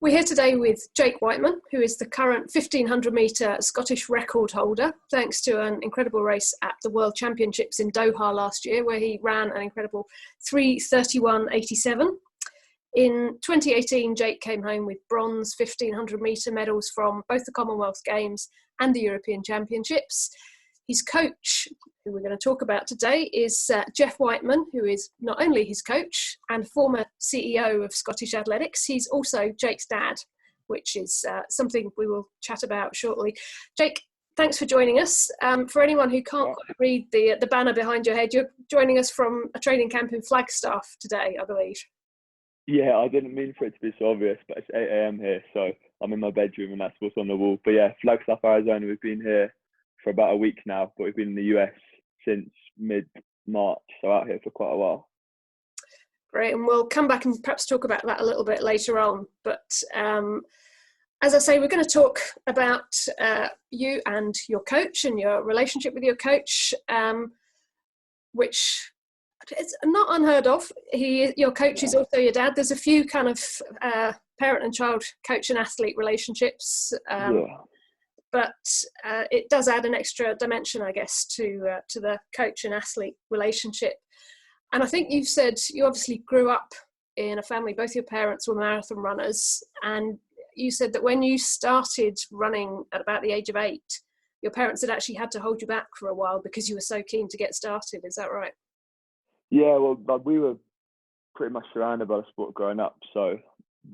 We're here today with Geoff Wightman, who is the current 1500 metre Scottish record holder, thanks to an incredible race at the World Championships in Doha last year, where he ran an incredible 3:31.87. In 2018, Geoff came home with bronze 1500 metre medals from both the Commonwealth Games and the European Championships. His coach, who we're going to talk about today, is Geoff Wightman, who is not only his coach and former CEO of Scottish Athletics, he's also Jake's dad, which is something we will chat about shortly. Jake, thanks for joining us. For anyone who can't quite read the banner behind your head, you're joining us from a training camp in Flagstaff today, I believe. Yeah, I didn't mean for it to be so obvious, but it's 8 a.m. here, so I'm in my bedroom and that's what's on the wall. But yeah, Flagstaff, Arizona, we've been here for about a week now, but we've been in the US since mid-March, so out here for quite a while. Great, and we'll come back and perhaps talk about that a little bit later on. But as I say, we're going to talk about you and your coach and your relationship with your coach, which is not unheard of. Your coach is also your dad. There's a few kind of parent and child, coach and athlete relationships. But it does add an extra dimension, I guess, to the coach and athlete relationship. And I think you've said you obviously grew up in a family, both your parents were marathon runners, and you said that when you started running at about the age of 8, your parents had actually had to hold you back for a while because you were so keen to get started. Is that right? Yeah, well, we were pretty much surrounded by the sport growing up. So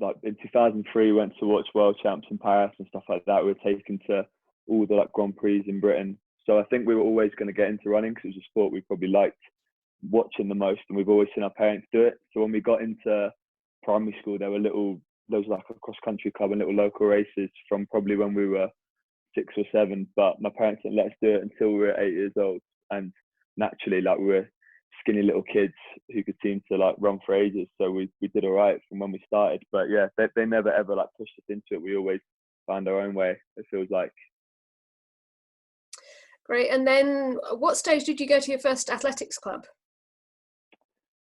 like in 2003, we went to watch World Champs in Paris and stuff like that. We were taken to all the Grand Prix in Britain. So I think we were always going to get into running because it was a sport we probably liked watching the most, and we've always seen our parents do it. So when we got into primary school, there was like a cross country club and little local races from probably when we were 6 or 7. But my parents didn't let us do it until we were 8 years old, and naturally, like, we were skinny little kids who could seem to like run for ages, so we did all right from when we started. But yeah, they never ever like pushed us into it. We always found our own way, it feels like. Great. And then what stage did you go to your first athletics club?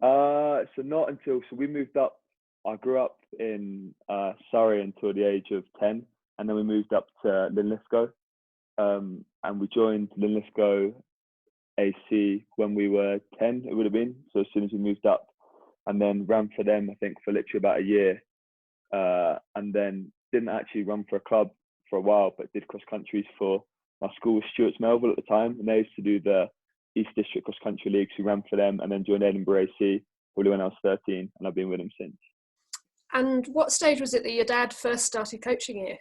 So we moved up. I grew up in Surrey until the age of 10, and then we moved up to Linlithgow, and we joined Linlithgow AC when we were 10, it would have been. So as soon as we moved up, and then ran for them, I think, for literally about a year, and then didn't actually run for a club for a while, but did cross countries for my school was Stuart's Melville at the time, and they used to do the East District Cross Country League, so we ran for them, and then joined Edinburgh AC probably when I was 13, and I've been with them since. And what stage was it that your dad first started coaching you?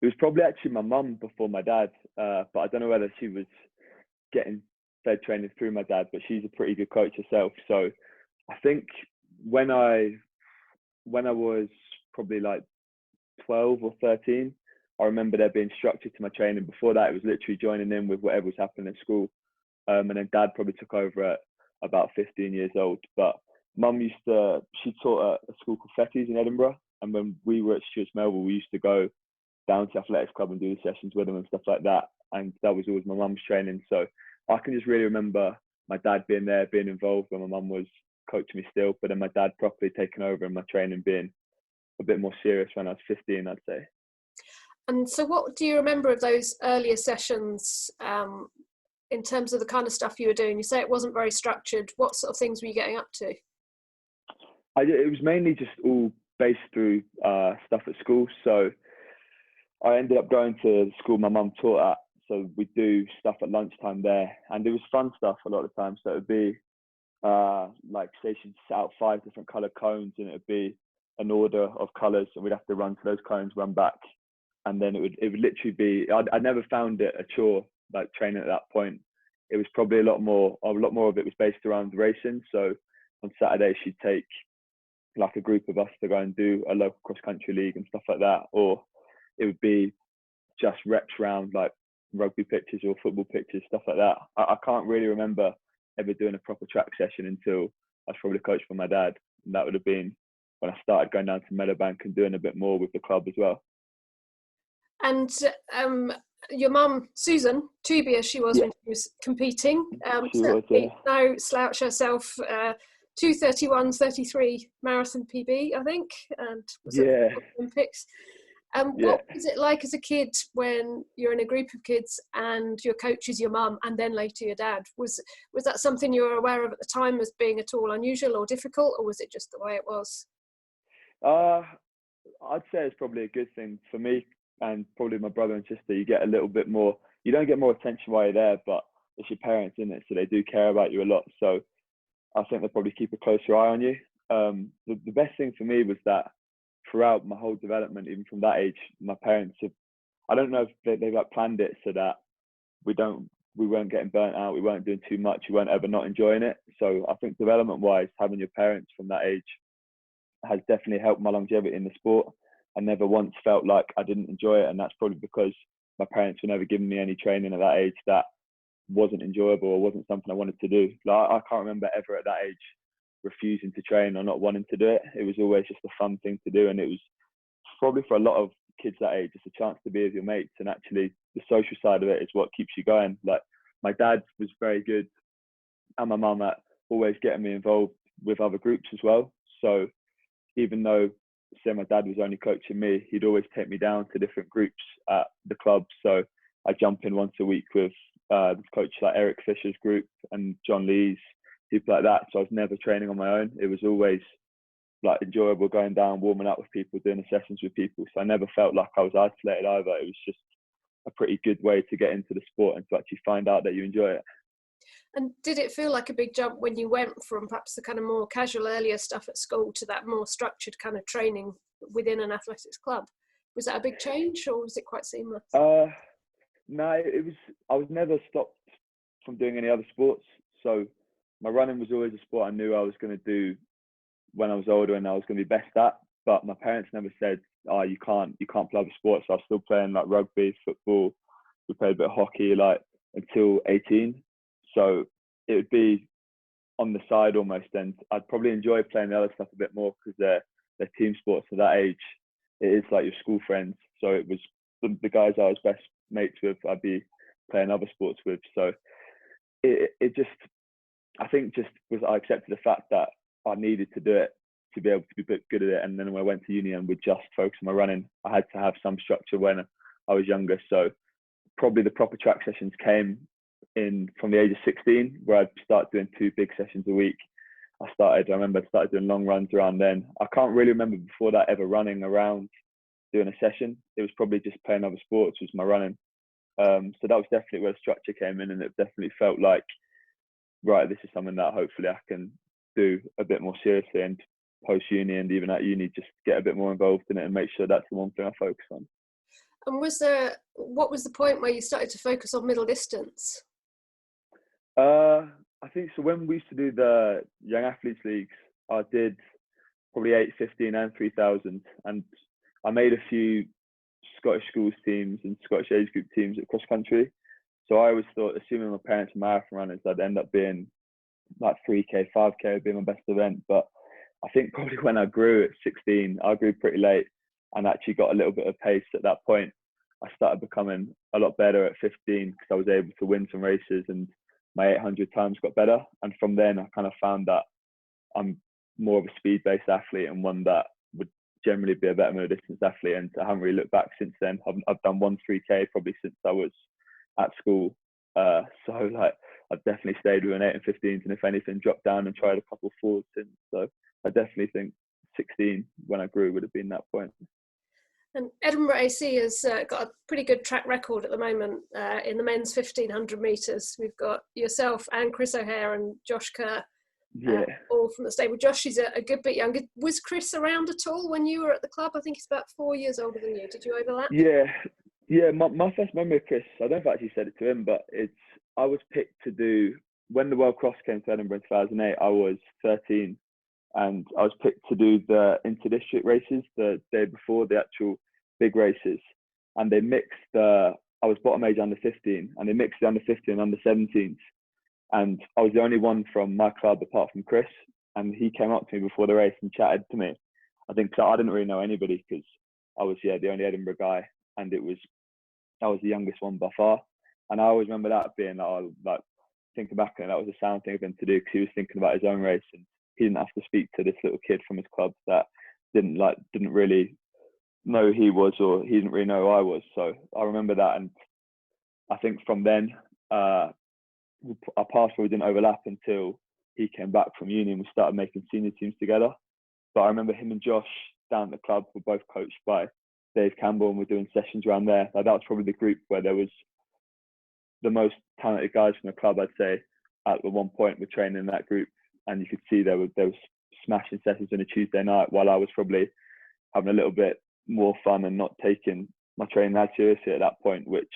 It was probably actually my mum before my dad, but I don't know whether she was getting fed training through my dad, but she's a pretty good coach herself. So I think when I was probably like 12 or 13, I remember there being structure to my training. Before that, it was literally joining in with whatever was happening at school. And then dad probably took over at about 15 years old. But mum she taught at a school called Fetties in Edinburgh. And when we were at Stuart's Melville, we used to go down to athletics club and do the sessions with them and stuff like that. And that was always my mum's training. So I can just really remember my dad being there, being involved when my mum was coaching me still, but then my dad properly taking over and my training being a bit more serious when I was 15, I'd say. And so what do you remember of those earlier sessions in terms of the kind of stuff you were doing? You say it wasn't very structured. What sort of things were you getting up to? It was mainly just all based through stuff at school. So I ended up going to the school my mum taught at. So we do stuff at lunchtime there, and it was fun stuff a lot of the time. So it would be like, say she'd set out 5 different coloured cones, and it would be an order of colours, and we'd have to run to those cones, run back. And then it would literally be, I never found it a chore, like training at that point. It was probably a lot more of it was based around racing. So on Saturday, she'd take like a group of us to go and do a local cross country league and stuff like that. Or it would be just reps round like rugby pitches or football pitches, stuff like that. I can't really remember ever doing a proper track session until I was probably coached by my dad. And that would have been when I started going down to Meadowbank and doing a bit more with the club as well. And your mum, Susan, Tubia, she was when she was competing. She was, yeah. No slouch herself, 2:31:33 marathon PB, I think, and was at Yeah, the Olympics. yeah. What was it like as a kid when you're in a group of kids and your coach is your mum and then later your dad? Was that something you were aware of at the time as being at all unusual or difficult, or was it just the way it was? Uh, I'd say it's probably a good thing for me and probably my brother and sister. You get a little bit more. You don't get more attention while you're there, but it's your parents, isn't it? So they do care about you a lot. So I think they'll probably keep a closer eye on you. The best thing for me was that throughout my whole development, even from that age, my parents have. I don't know if they've like planned it so that we weren't getting burnt out, we weren't doing too much, we weren't ever not enjoying it. So I think development wise, having your parents from that age has definitely helped my longevity in the sport. I never once felt like I didn't enjoy it, and that's probably because my parents were never giving me any training at that age that wasn't enjoyable or wasn't something I wanted to do. Like I can't remember ever at that age refusing to train or not wanting to do it. It was always just a fun thing to do, and it was probably for a lot of kids that age, just a chance to be with your mates, and actually the social side of it is what keeps you going. Like my dad was very good, and my mum at always getting me involved with other groups as well. So even though, say, my dad was only coaching me, he'd always take me down to different groups at the club. So I jump in once a week with coaches like Eric Fisher's group and John Lee's, people like that. So I was never training on my own. It was always like enjoyable going down, warming up with people, doing the sessions with people. So I never felt like I was isolated either. It was just a pretty good way to get into the sport and to actually find out that you enjoy it. And did it feel like a big jump when you went from perhaps the kind of more casual earlier stuff at school to that more structured kind of training within an athletics club? Was that a big change or was it quite seamless? No, it was. I was never stopped from doing any other sports. So my running was always a sport I knew I was going to do when I was older and I was going to be best at. But my parents never said, "Oh, you can't play other sports." So I was still playing like rugby, football. We played a bit of hockey like until 18. So it would be on the side almost, and I'd probably enjoy playing the other stuff a bit more because they're team sports at that age. It is like your school friends. So it was the guys I was best mates with, I'd be playing other sports with. So it just, I think just was I accepted the fact that I needed to do it to be able to be good at it. And then when I went to uni and would just focus on my running, I had to have some structure when I was younger. So probably the proper track sessions came in from the age of 16, where I'd start doing 2 big sessions a week. I remember I started doing long runs around then. I can't really remember before that ever running around doing a session. It was probably just playing other sports was my running. So that was definitely where the structure came in, and it definitely felt like, right, this is something that hopefully I can do a bit more seriously, and post uni and even at uni just get a bit more involved in it and make sure that's the one thing I focus on. And what was the point where you started to focus on middle distance? I think so. When we used to do the young athletes leagues, I did probably 8, 15 and 3,000, and I made a few Scottish schools teams and Scottish age group teams at cross country. So I always thought, assuming my parents were marathon runners, I'd end up being like 3K, 5K would be my best event. But I think probably when I grew at 16, I grew pretty late and actually got a little bit of pace at that point. I started becoming a lot better at 15 because I was able to win some races and my 800 times got better. And from then I kind of found that I'm more of a speed-based athlete and one that would generally be a better middle distance athlete. And I haven't really looked back since then. I've done 1 3K probably since I was at school. So like I've definitely stayed with an 8 and 15s, and if anything, dropped down and tried a couple forwards since. So I definitely think 16 when I grew would have been that point. And Edinburgh AC has got a pretty good track record at the moment in the men's 1500 metres. We've got yourself and Chris O'Hare and Josh Kerr, all from the stable. Josh is a good bit younger. Was Chris around at all when you were at the club? I think he's about 4 years older than you. Did you overlap? Yeah. My first memory of Chris, I don't know if I actually said it to him, but I was picked to do, when the World Cross came to Edinburgh in 2008, I was 13. And I was picked to do the inter-district races the day before the actual big races. And they mixed I was bottom age under 15, and they mixed the under 15 and under 17s. And I was the only one from my club apart from Chris. And he came up to me before the race and chatted to me. I think so. I didn't really know anybody because I was, the only Edinburgh guy. And I was the youngest one by far. And I always remember that being, like thinking back on it, that was a sound thing of him to do because he was thinking about his own race. And he didn't have to speak to this little kid from his club that didn't really know who he was, or he didn't really know who I was. So I remember that, and I think from then our paths probably didn't overlap until he came back from uni and we started making senior teams together. But I remember him and Josh down at the club were both coached by Dave Campbell, and we're doing sessions around there. Like, that was probably the group where there was the most talented guys from the club, I'd say. At one point, we're training in that group, and you could see there was smashing sessions on a Tuesday night, while I was probably having a little bit more fun and not taking my training that seriously at that point, which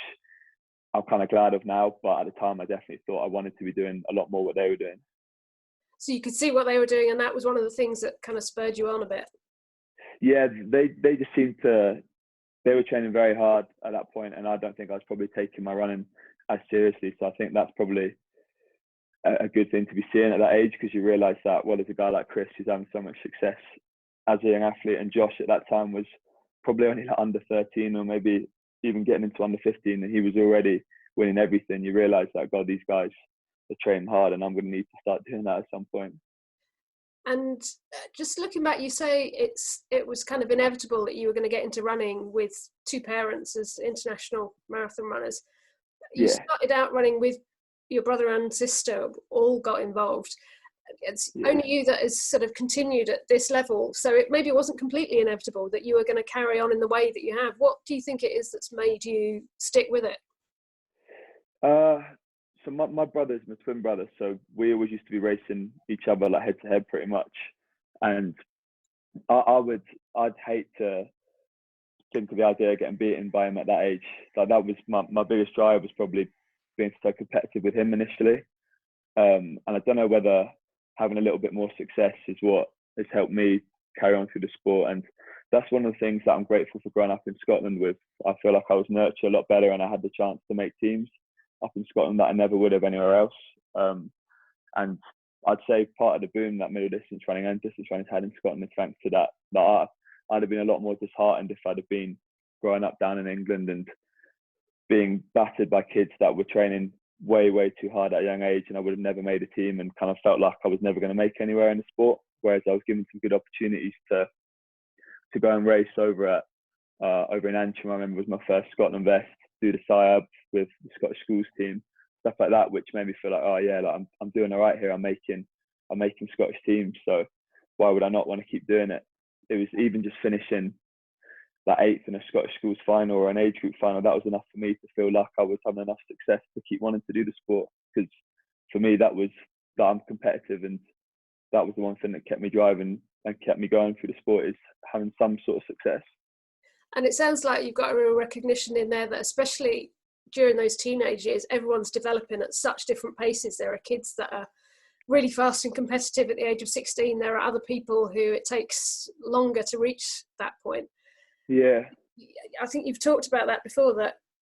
I'm kind of glad of now. But at the time, I definitely thought I wanted to be doing a lot more what they were doing. So you could see what they were doing, and that was one of the things that kind of spurred you on a bit. Yeah, they just seemed to, they were training very hard at that point, and I don't think I was probably taking my running as seriously. So I think that's probably a good thing to be seeing at that age, because you realise that, well, there's a guy like Chris who's having so much success as a young athlete, and Josh at that time was probably only like under 13 or maybe even getting into under 15, and he was already winning everything. You realise that, God, these guys are training hard, and I'm going to need to start doing that at some point. And just looking back, you say it was kind of inevitable that you were going to get into running with two parents as international marathon runners. You started out running with your brother and sister, all got involved. It's only you that has sort of continued at this level. So it maybe wasn't completely inevitable that you were going to carry on in the way that you have. What do you think it is that's made you stick with it? So my brother's my twin brother, so we always used to be racing each other like head to head pretty much. And I'd hate to think of the idea of getting beaten by him at that age. So that was my biggest drive, was probably being so competitive with him initially. And I don't know whether having a little bit more success is what has helped me carry on through the sport. And that's one of the things that I'm grateful for growing up in Scotland with. I feel like I was nurtured a lot better, and I had the chance to make teams up in Scotland that I never would have anywhere else. And I'd say part of the boom that middle distance running and distance running had in Scotland is thanks to that I'd have been a lot more disheartened if I'd have been growing up down in England and being battered by kids that were training way too hard at a young age, and I would have never made a team and kind of felt like I was never going to make anywhere in the sport. Whereas I was given some good opportunities to go and race over in Antrim. I remember it was my first Scotland vest, do the SIAB with the Scottish schools team, stuff like that, which made me feel like, oh yeah, like I'm doing all right here. I'm making Scottish teams, so why would I not want to keep doing it? It was even just finishing that 8th in a Scottish schools final or an age group final. That was enough for me to feel like I was having enough success to keep wanting to do the sport. Because for me, that I'm competitive, and that was the one thing that kept me driving and kept me going through the sport, is having some sort of success. And it sounds like you've got a real recognition in there that, especially during those teenage years, everyone's developing at such different paces. There are kids that are really fast and competitive at the age of 16. There are other people who it takes longer to reach that point. Yeah. I think you've talked about that before, that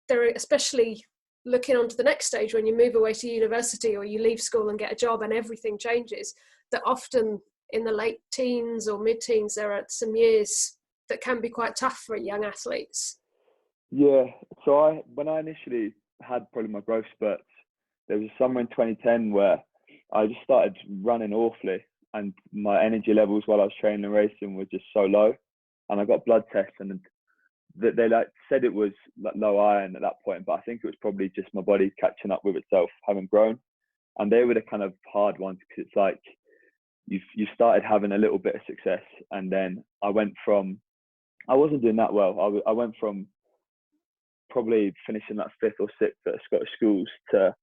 there are, especially looking on to the next stage when you move away to university or you leave school and get a job and everything changes, that often in the late teens or mid-teens, there are some years that can be quite tough for young athletes. Yeah. So when I initially had probably my growth spurts, there was a summer in 2010 where I just started running awfully, and my energy levels while I was training and racing were just so low. And I got blood tests, and they like said it was like low iron at that point, but I think it was probably just my body catching up with itself, having grown. And they were the kind of hard ones, because it's like you started having a little bit of success, and then I wasn't doing that well. I went from probably finishing like 5th or 6th at Scottish schools to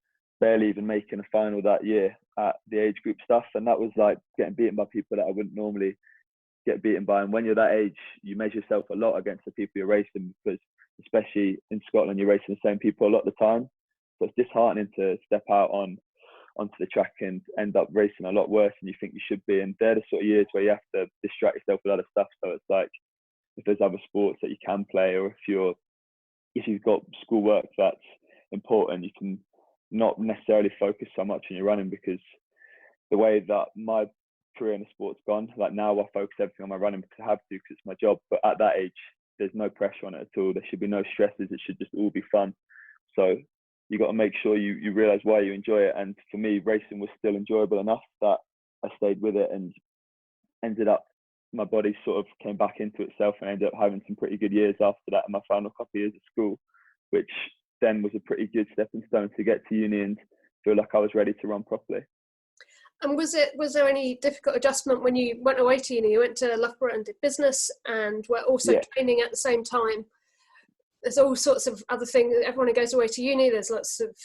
barely even making a final that year at the age group stuff. And that was like getting beaten by people that I wouldn't normally get beaten by. And when you're that age, you measure yourself a lot against the people you're racing, because especially in Scotland, you're racing the same people a lot of the time. So it's disheartening to step out onto the track and end up racing a lot worse than you think you should be. And they're the sort of years where you have to distract yourself with other stuff. So it's like, if there's other sports that you can play, or if you've got schoolwork that's important, you can not necessarily focus so much on your running, because the way that my career in the sport's gone, like now I focus everything on my running because I have to, because it's my job. But at that age, there's no pressure on it at all. There should be no stresses. It should just all be fun. So you got to make sure you realize why you enjoy it. And for me, racing was still enjoyable enough that I stayed with it and ended up, my body sort of came back into itself and I ended up having some pretty good years after that in my final couple of years of school, which then was a pretty good stepping stone to get to uni and feel like I was ready to run properly. And was there any difficult adjustment when you went away to uni? You went to Loughborough and did business and were also training at the same time. There's all sorts of other things. Everyone who goes away to uni, there's lots of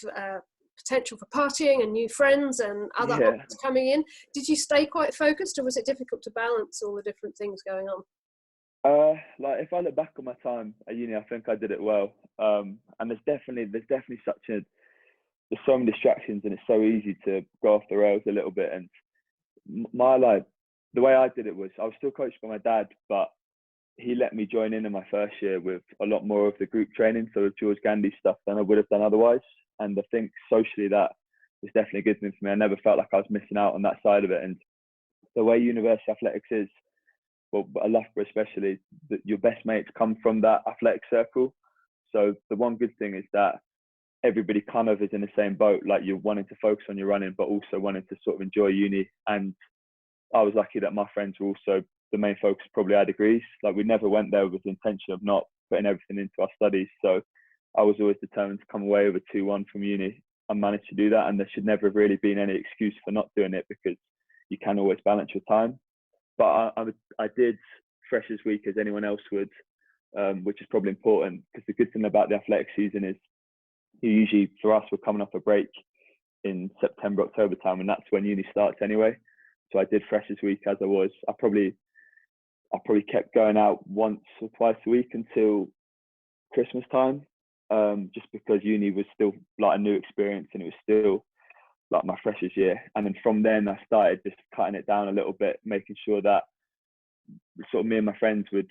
potential for partying and new friends and other hobbies coming in. Did you stay quite focused, or was it difficult to balance all the different things going on? Like if I look back on my time at uni, I think I did it well. And there's definitely there's so many distractions and it's so easy to go off the rails a little bit. And the way I did it was I was still coached by my dad, but he let me join in my first year with a lot more of the group training, so with George Gandy stuff than I would have done otherwise. And I think socially that was definitely a good thing for me. I never felt like I was missing out on that side of it. And the way university athletics is, well, at Loughborough especially, that your best mates come from that athletic circle. So the one good thing is that everybody kind of is in the same boat, like you're wanting to focus on your running, but also wanting to sort of enjoy uni. And I was lucky that my friends were also the main focus, probably our degrees. Like we never went there with the intention of not putting everything into our studies. So I was always determined to come away with a 2-1 from uni and managed to do that. And there should never have really been any excuse for not doing it because you can always balance your time. But I did Freshers Week as anyone else would, which is probably important because the good thing about the athletic season is usually for us, we're coming off a break in September, October time, and that's when uni starts anyway. So I did Freshers Week as I was. I probably kept going out once or twice a week until Christmas time, just because uni was still like a new experience and it was still like my freshers year. And then from then I started just cutting it down a little bit, making sure that sort of me and my friends would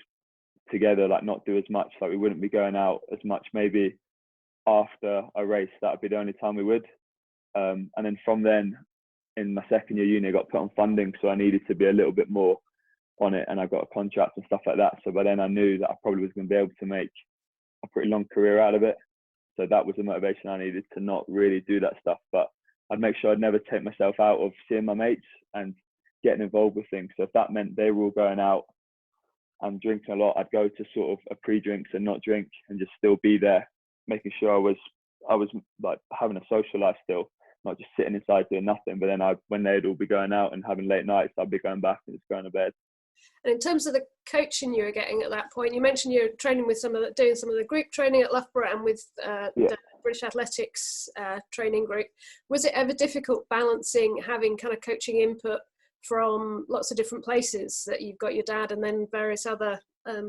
together like not do as much, like we wouldn't be going out as much. Maybe after a race, that would be the only time we would. And then from then in my second year uni, I got put on funding, so I needed to be a little bit more on it, and I got a contract and stuff like that. So by then I knew that I probably was going to be able to make a pretty long career out of it. So that was the motivation I needed to not really do that stuff. But I'd make sure I'd never take myself out of seeing my mates and getting involved with things. So if that meant they were all going out and drinking a lot, I'd go to sort of a pre-drinks and not drink and just still be there, making sure I was like having a social life still, not just sitting inside doing nothing. But then when they'd all be going out and having late nights, I'd be going back and just going to bed. And in terms of the coaching you were getting at that point, you mentioned you're training with doing some of the group training at Loughborough and with the British Athletics training group. Was it ever difficult balancing having kind of coaching input from lots of different places, that you've got your dad and then various other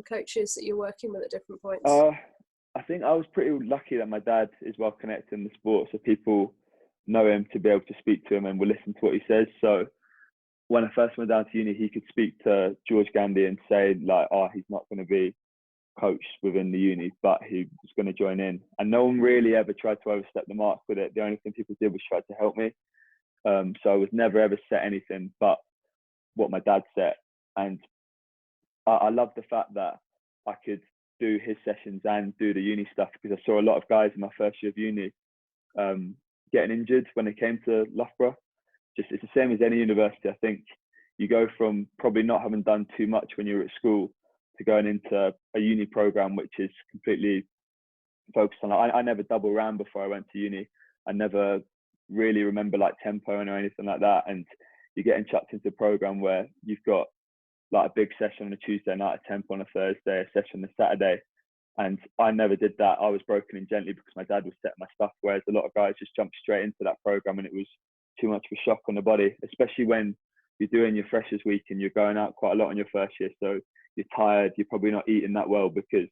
coaches that you're working with at different points? I think I was pretty lucky that my dad is well connected in the sport, so people know him to be able to speak to him and will listen to what he says. So when I first went down to uni, he could speak to George Gandy and say like, oh, he's not going to be coached within the uni, but he was going to join in. And no one really ever tried to overstep the mark with it. The only thing people did was try to help me. So I was never ever set anything but what my dad set. And I love the fact that I could do his sessions and do the uni stuff, because I saw a lot of guys in my first year of uni getting injured when they came to Loughborough. It's the same as any university. I think you go from probably not having done too much when you were at school to going into a uni program which is completely focused on. I never double ran before I went to uni. I never really remember like tempo or anything like that. And you're getting chucked into a program where you've got like a big session on a Tuesday night, a tempo on a Thursday, a session on a Saturday. And I never did that. I was broken in gently because my dad was setting my stuff, whereas a lot of guys just jumped straight into that program and it was too much of a shock on the body, especially when you're doing your freshers week and you're going out quite a lot on your first year. So you're tired, you're probably not eating that well because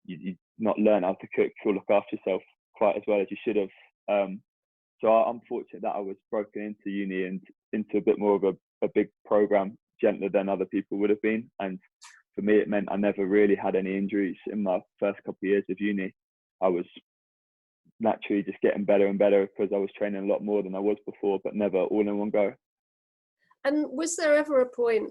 you've not learned how to cook or look after yourself quite as well as you should have. So I'm fortunate that I was broken into uni and into a bit more of a big program, gentler than other people would have been. And for me, it meant I never really had any injuries in my first couple of years of uni. I was naturally just getting better and better because I was training a lot more than I was before, but never all in one go. And was there ever a point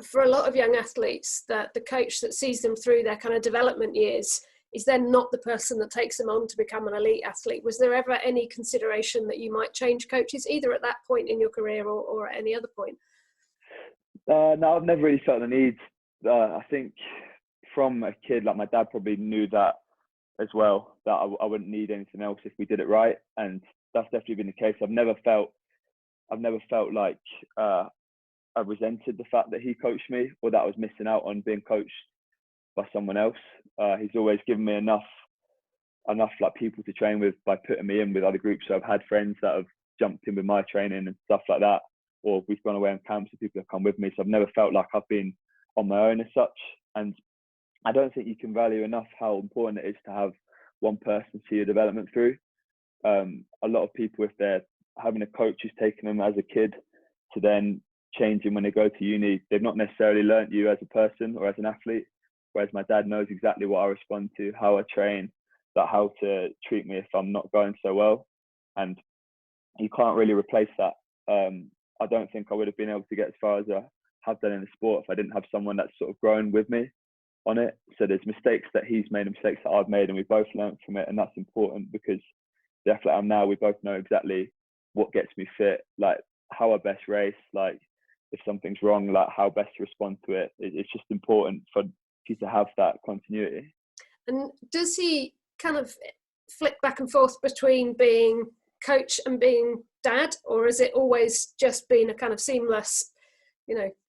for a lot of young athletes that the coach that sees them through their kind of development years is then not the person that takes them on to become an elite athlete? Was there ever any consideration that you might change coaches, either at that point in your career or at any other point? No, I've never really felt the need. I think from a kid, like my dad probably knew that as well, that I wouldn't need anything else if we did it right, and that's definitely been the case. I've never felt like I resented the fact that he coached me, or that I was missing out on being coached by someone else. He's always given me enough like people to train with by putting me in with other groups. So I've had friends that have jumped in with my training and stuff like that, or we've gone away on camps and people have come with me. So I've never felt like I've been on my own as such. And I don't think you can value enough how important it is to have one person see your development through. A lot of people, if they're having a coach who's taken them as a kid to then changing when they go to uni, they've not necessarily learnt you as a person or as an athlete. Whereas my dad knows exactly what I respond to, how I train, that how to treat me if I'm not going so well. And you can't really replace that. I don't think I would have been able to get as far as I have done in the sport if I didn't have someone that's sort of grown with me on it. So there's mistakes that he's made and mistakes that I've made, and we both learned from it. And that's important because the athlete I'm now, we both know exactly what gets me fit, like how I best race, like if something's wrong, like how best to respond to it. It's just important for you to have that continuity. And does he kind of flick back and forth between being coach and being dad, or is it always just been a kind of seamless,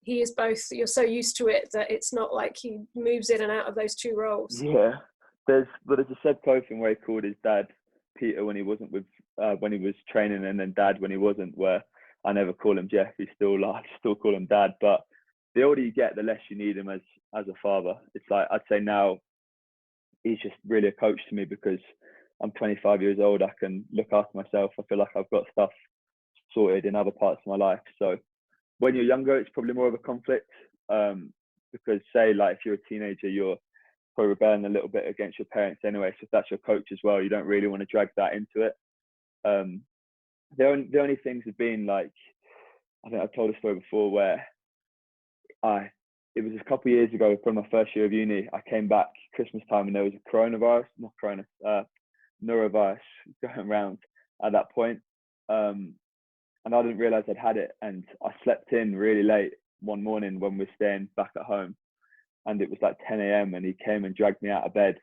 he is both, you're so used to it that it's not like he moves in and out of those two roles? Yeah, there's a Seb Cothing where he called his dad Peter when he wasn't with, when he was training, and then dad when he wasn't, where I never call him Geoff. He's still call him dad. But the older you get, the less you need him as a father. It's like, I'd say now he's just really a coach to me because I'm 25 years old. I can look after myself. I feel like I've got stuff sorted in other parts of my life. So when you're younger, it's probably more of a conflict, because say like if you're a teenager, you're probably rebelling a little bit against your parents anyway. So if that's your coach as well, you don't really want to drag that into it. The only things have been like, I think I've told a story before where it was a couple of years ago, from my first year of uni. I came back Christmas time and there was a norovirus going around at that point. And I didn't realise I'd had it. And I slept in really late one morning when we were staying back at home. And it was like 10 a.m. and he came and dragged me out of bed,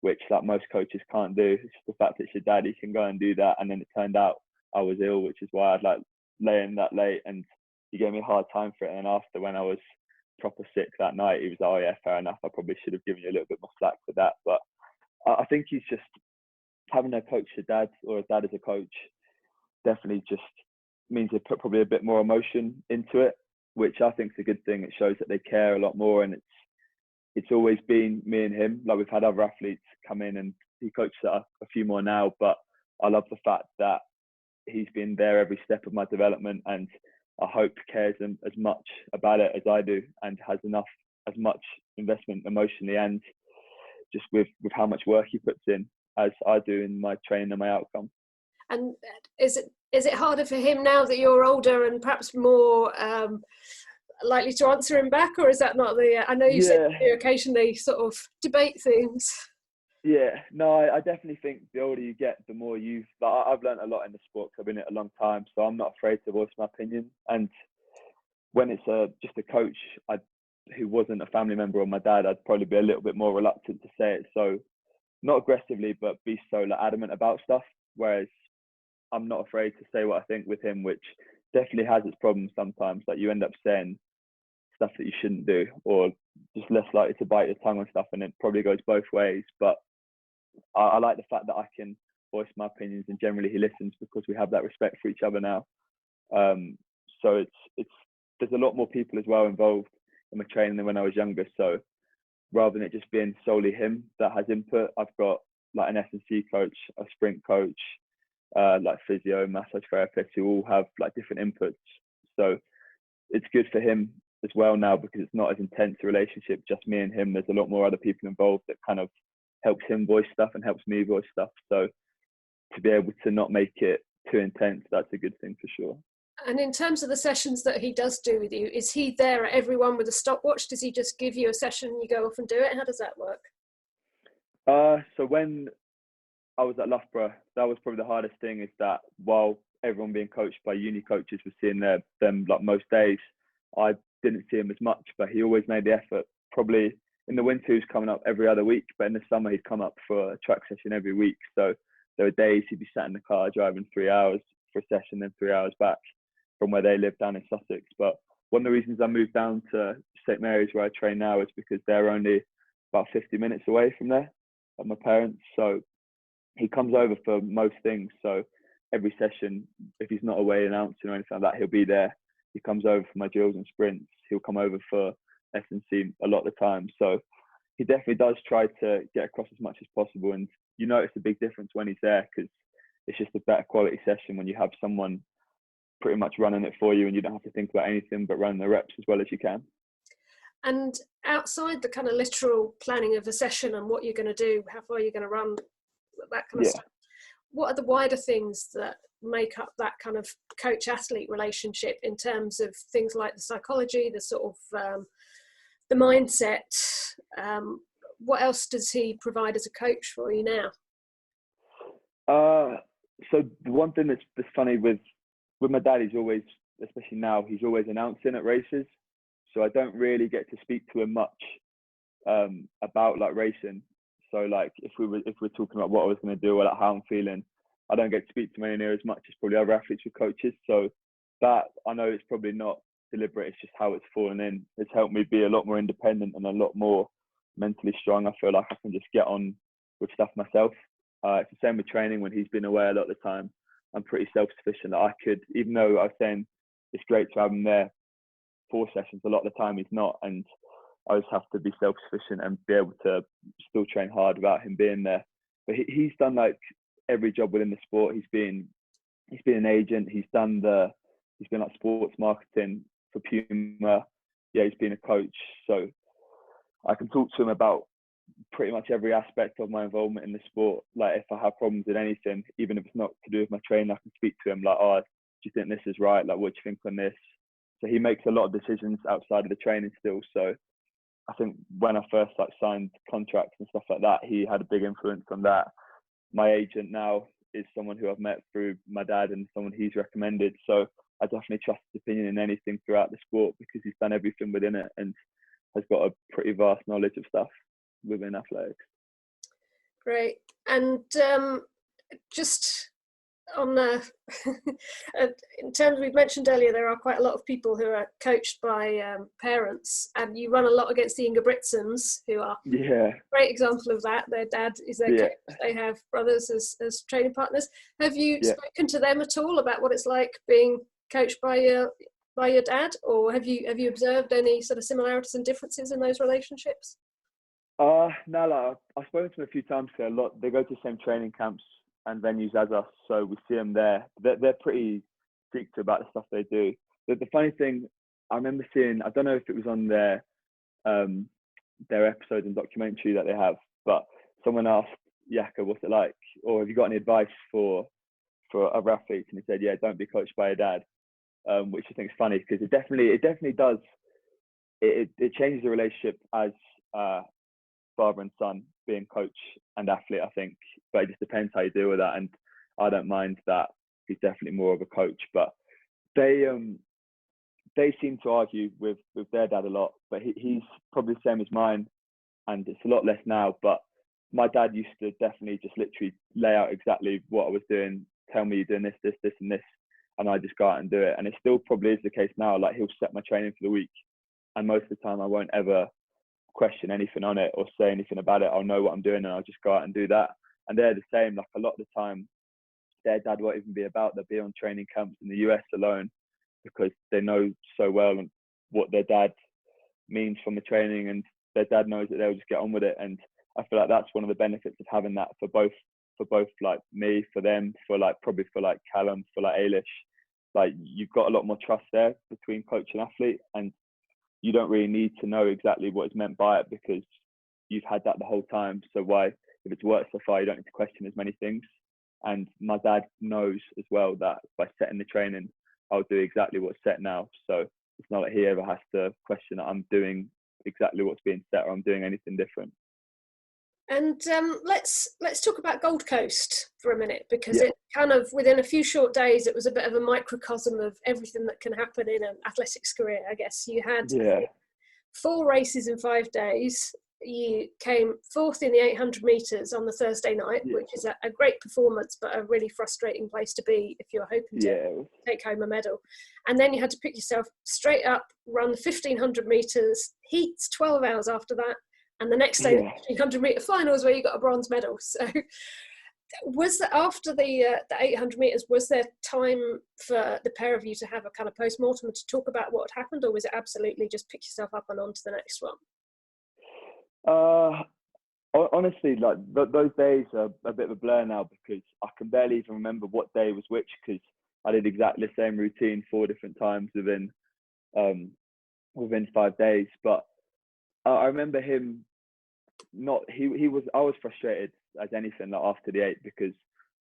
which like most coaches can't do. It's just the fact it's your dad, he can go and do that. And then it turned out I was ill, which is why I'd like lay in that late, and he gave me a hard time for it. And then after, when I was proper sick that night, he was like, oh yeah, fair enough, I probably should have given you a little bit more slack for that. But I think he's just having a coach as a dad, or a dad as a coach, definitely just means they put probably a bit more emotion into it, which I think is a good thing. It shows that they care a lot more, and it's always been me and him. Like, we've had other athletes come in and he coaches a few more now, but I love the fact that he's been there every step of my development, and I hope cares as much about it as I do, and has as much investment emotionally and just with how much work he puts in as I do in my training and my outcome. And is it harder for him now that you're older and perhaps more likely to answer him back, or is that not I know you said you occasionally sort of debate things. Yeah, no, I definitely think the older you get, the more I've learned a lot in the sport because I've been in it a long time, so I'm not afraid to voice my opinion. And when it's just a coach who wasn't a family member of my dad, I'd probably be a little bit more reluctant to say it. So not aggressively, but be so like adamant about stuff. Whereas I'm not afraid to say what I think with him, which definitely has its problems sometimes. Like, you end up saying stuff that you shouldn't do, or just less likely to bite your tongue and stuff, and it probably goes both ways. But I like the fact that I can voice my opinions, and generally he listens because we have that respect for each other now. So there's a lot more people as well involved in my training than when I was younger. So rather than it just being solely him that has input, I've got like an S&C coach, a sprint coach, like physio, massage therapists, who all have like different inputs. So it's good for him as well now, because it's not as intense a relationship, just me and him. There's a lot more other people involved that kind of helps him voice stuff and helps me voice stuff. So to be able to not make it too intense, that's a good thing for sure. And in terms of the sessions that he does do with you, is he there at every one with a stopwatch? Does he just give you a session and you go off and do it? How does that work? So when I was at Loughborough, that was probably the hardest thing, is that while everyone being coached by uni coaches was seeing them like most days, I didn't see him as much, but he always made the effort. Probably in the winter, he was coming up every other week, but in the summer, he'd come up for a track session every week. So there were days he'd be sat in the car driving 3 hours for a session, then 3 hours back from where they live down in Sussex. But one of the reasons I moved down to St Mary's, where I train now, is because they're only about 50 minutes away from there at my parents. So he comes over for most things. So every session, if he's not away announcing or anything like that, he'll be there. He comes over for my drills and sprints. He'll come over for S&C a lot of the time. So he definitely does try to get across as much as possible. And you notice a big difference when he's there, because it's just a better quality session when you have someone pretty much running it for you and you don't have to think about anything but running the reps as well as you can. And outside the kind of literal planning of a session and what you're going to do, how far you're going to run, that kind of stuff, what are the wider things that make up that kind of coach-athlete relationship in terms of things like the psychology, the sort of the mindset? What else does he provide as a coach for you now? So the one thing that's funny with my dad, he's always, especially now, he's always announcing at races. So I don't really get to speak to him much about like racing. So like if we're talking about what I was going to do or like how I'm feeling, I don't get to speak to him anywhere as much as probably other athletes with coaches. So that, I know it's probably not deliberate, it's just how it's fallen in. It's helped me be a lot more independent and a lot more mentally strong. I feel like I can just get on with stuff myself. It's the same with training. When he's been away a lot of the time, I'm pretty self-sufficient. I could, even though I was saying it's great to have him there 4 sessions, a lot of the time he's not, and I just have to be self-sufficient and be able to still train hard without him being there. But he's done like every job within the sport. He's been an agent. He's been like sports marketing for Puma. Yeah, he's been a coach. So I can talk to him about pretty much every aspect of my involvement in the sport. Like if I have problems with anything, even if it's not to do with my training, I can speak to him like, oh, do you think this is right? Like, what do you think on this? So he makes a lot of decisions outside of the training still. So I think when I first like signed contracts and stuff like that, he had a big influence on that. My agent now is someone who I've met through my dad and someone he's recommended. So I definitely trust his opinion in anything throughout the sport because he's done everything within it and has got a pretty vast knowledge of stuff within athletics. Great. And just on in terms, we've mentioned earlier, there are quite a lot of people who are coached by parents, and you run a lot against the Ingebrigtsens, who are a great example of that. Their dad is their coach. They have brothers as training partners. Have you spoken to them at all about what it's like being coached by your dad, or have you observed any sort of similarities and differences in those relationships? No, like I've spoken to them a few times. A lot. They go to the same training camps and venues as us, so we see them there. They're pretty secretive about the stuff they do. The funny thing, I remember seeing, I don't know if it was on their episode and documentary that they have, but someone asked Yaka, what's it like, or have you got any advice for other athletes? And he said, yeah, don't be coached by your dad, which I think is funny because it definitely does. It changes the relationship as father and son, being coach and athlete, I think, but it just depends how you deal with that. And I don't mind that he's definitely more of a coach, but they seem to argue with their dad a lot, but he's probably the same as mine, and it's a lot less now. But my dad used to definitely just literally lay out exactly what I was doing, tell me you're doing this and this, and I just go out and do it. And it still probably is the case now. Like he'll set my training for the week, and most of the time I won't ever question anything on it or say anything about it. I'll know what I'm doing and I'll just go out and do that. And they're the same. Like a lot of the time, their dad won't even be about. They'll be on training camps in the US alone because they know so well what their dad means from the training, and their dad knows that they'll just get on with it. And I feel like that's one of the benefits of having that for both like me, for them, for like probably for like Callum, for like Ailish. Like you've got a lot more trust there between coach and athlete, and you don't really need to know exactly what is meant by it because you've had that the whole time. So why, if it's worked so far, you don't need to question as many things. And my dad knows as well that by setting the training, I'll do exactly what's set now. So it's not like he ever has to question that I'm doing exactly what's being set or I'm doing anything different. And let's talk about Gold Coast for a minute, because Yeah, it kind of, within a few short days, it was a bit of a microcosm of everything that can happen in an athletics career, I guess. You had yeah, 4 races in 5 days. You came 4th in the 800 metres on the Thursday night, yeah, which is a great performance, but a really frustrating place to be if you're hoping to yeah, take home a medal. And then you had to pick yourself straight up, run the 1500 metres, heats 12 hours after that, and the next day, the yeah. 1500 metre finals, where you got a bronze medal. So, was there, after the 800 metres, was there time for the pair of you to have a kind of post-mortem to talk about what had happened, or was it absolutely just pick yourself up and on to the next one? Uh, Honestly, like those days are a bit of a blur now because I can barely even remember what day was which, because I did exactly the same routine 4 different times um, within 5 days. But I remember him not. He was. I was frustrated as anything like after the 8, because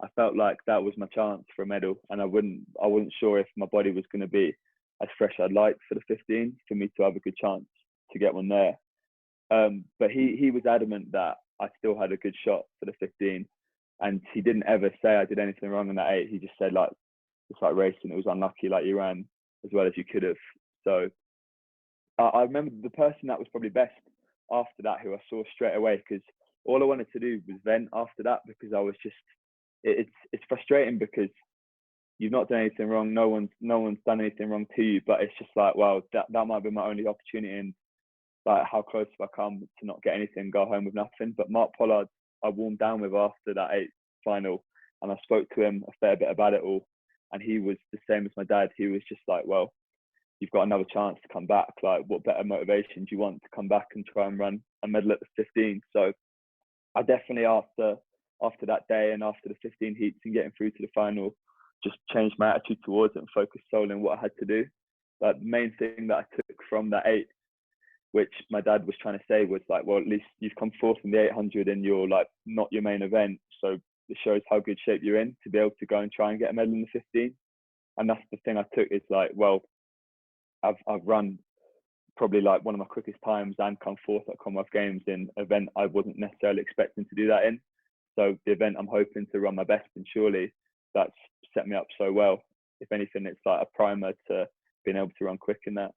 I felt like that was my chance for a medal, and I wasn't sure if my body was going to be as fresh as I'd like for the 15 for me to have a good chance to get one there. But he was adamant that I still had a good shot for the 15, and he didn't ever say I did anything wrong in that 8. He just said, like, it's like racing. It was unlucky. Like, you ran as well as you could have. So I remember the person that was probably best after that, who I saw straight away, because all I wanted to do was vent after that, because I was just it's frustrating because you've not done anything wrong. No one's done anything wrong to you, but it's just like, wow, that might be my only opportunity, and like how close have I come to not get anything, go home with nothing. But Mark Pollard, I warmed down with after that 8 final, and I spoke to him a fair bit about it all, and he was the same as my dad. He was just like, well, you've got another chance to come back. Like, what better motivation do you want to come back and try and run a medal at the 15? So I definitely, after that day and after the 15 heats and getting through to the final, just changed my attitude towards it and focused solely on what I had to do. But the main thing that I took from that 8, which my dad was trying to say, was like, well, at least you've come 4th in the 800 and you're like not your main event. So it shows how good shape you're in to be able to go and try and get a medal in the 15. And that's the thing I took, is like, well, I've run probably like one of my quickest times and come 4th at Commonwealth Games in an event I wasn't necessarily expecting to do that in. So the event I'm hoping to run my best in, surely that's set me up so well. If anything, it's like a primer to being able to run quick in that.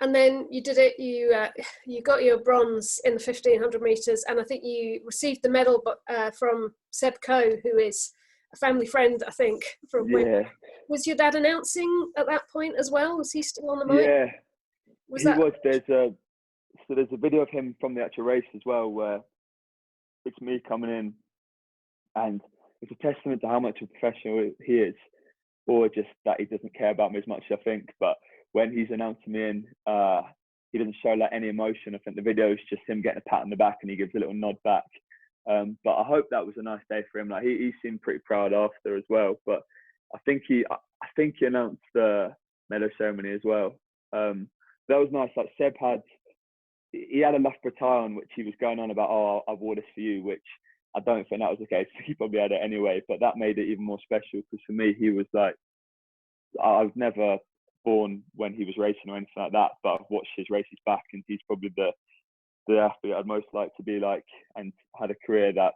And then you did it. You got your bronze in the 1500 meters, and I think you received the medal, but from Seb Coe, who is a family friend, I think. From when Yeah, was your dad announcing at that point as well? Was he still on the mic? yeah, Was he that? was. There's a video of him from the actual race as well, where it's me coming in, and it's a testament to how much of a professional he is, or just that he doesn't care about me as much as I think. But when he's announcing me in, he doesn't show like any emotion. I think the video is just him getting a pat on the back, and he gives a little nod back. But I hope that was a nice day for him. Like, he seemed pretty proud after as well. But I think he announced the medal ceremony as well. That was nice. Like, Seb had a Loughborough tie on, which he was going on about, oh, I wore this for you, which I don't think that was the case. He probably had it anyway, but that made it even more special, because for me, he was like, I was never born when he was racing or anything like that, but I've watched his races back, and he's probably the athlete I'd most like to be like, and had a career that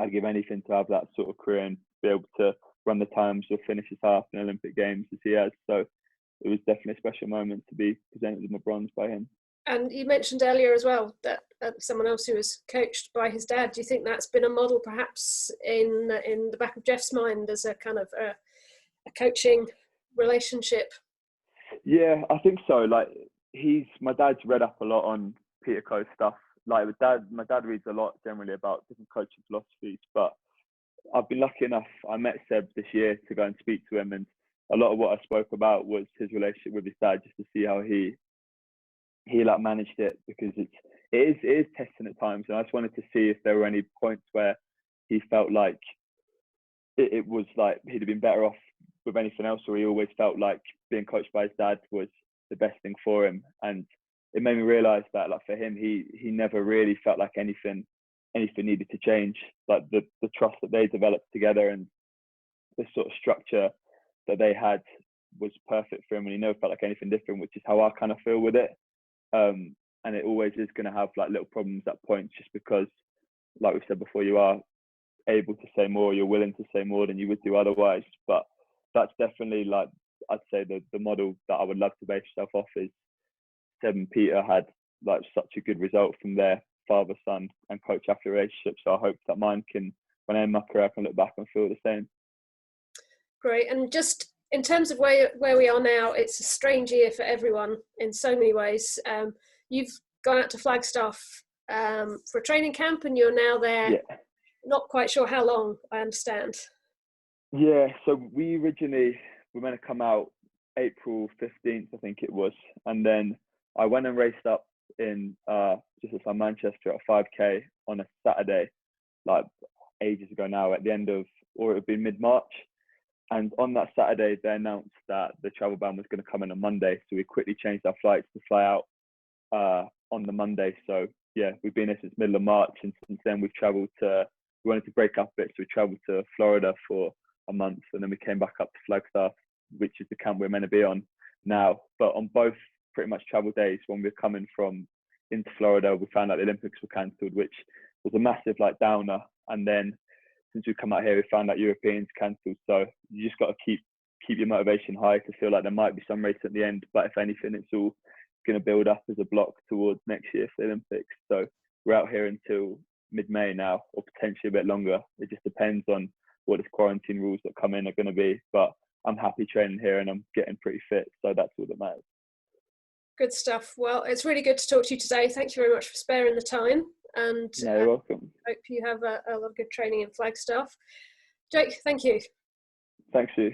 I'd give anything to have that sort of career and be able to run the times or finish his half in Olympic Games as he has. So it was definitely a special moment to be presented with my bronze by him. And you mentioned earlier as well that someone else who was coached by his dad. Do you think that's been a model, perhaps, in the back of Geoff's mind as a kind of a coaching relationship? Yeah, I think so. Like, my dad's read up a lot on Peter Coe's stuff. Like, my dad reads a lot generally about different coaching philosophies. But I've been lucky enough. I met Seb this year to go and speak to him, and a lot of what I spoke about was his relationship with his dad, just to see how he like managed it, because it is testing at times. And I just wanted to see if there were any points where he felt like it was like he'd have been better off with anything else, or he always felt like being coached by his dad was the best thing for him. And it made me realize that, like, for him, he never really felt like anything needed to change. Like, the trust that they developed together and the sort of structure that they had was perfect for him, and he never felt like anything different, which is how I kind of feel with it. And it always is going to have like little problems at points, just because like we said before, you are able to say more, you're willing to say more than you would do otherwise. But that's definitely, like, I'd say the model that I would love to base myself off is Seb and Peter had like such a good result from their father, son and coach athlete relationship. So I hope that mine can, when I end my career, I can look back and feel the same. Great. And just in terms of where we are now, it's a strange year for everyone in so many ways. You've gone out to Flagstaff for a training camp, and you're now there. Yeah. Not quite sure how long, I understand. Yeah, so we were meant to come out April 15th, I think it was. And then I went and raced up in just outside Manchester at 5K on a Saturday, like ages ago now, at the end of, or it would be mid-March. And on that Saturday, they announced that the travel ban was going to come in on Monday. So we quickly changed our flights to fly out on the Monday. So yeah, we've been here since middle of March. And since then we wanted to break up a bit. So we traveled to Florida for a month. And then we came back up to Flagstaff, which is the camp we're meant to be on now. But on both pretty much travel days, when we were coming from into Florida, we found out the Olympics were cancelled, which was a massive like downer. And then since we come out here, we found out Europeans cancelled. So you just got to keep your motivation high to feel like there might be some race at the end. But if anything, it's all going to build up as a block towards next year for the Olympics. So we're out here until mid-May now, or potentially a bit longer. It just depends on what the quarantine rules that come in are going to be. But I'm happy training here and I'm getting pretty fit. So that's all that matters. Good stuff. Well, it's really good to talk to you today. Thank you very much for sparing the time. And yeah, you're welcome. Hope you have a lot of good training in Flagstaff. Jake, thank you. Thanks, Sue.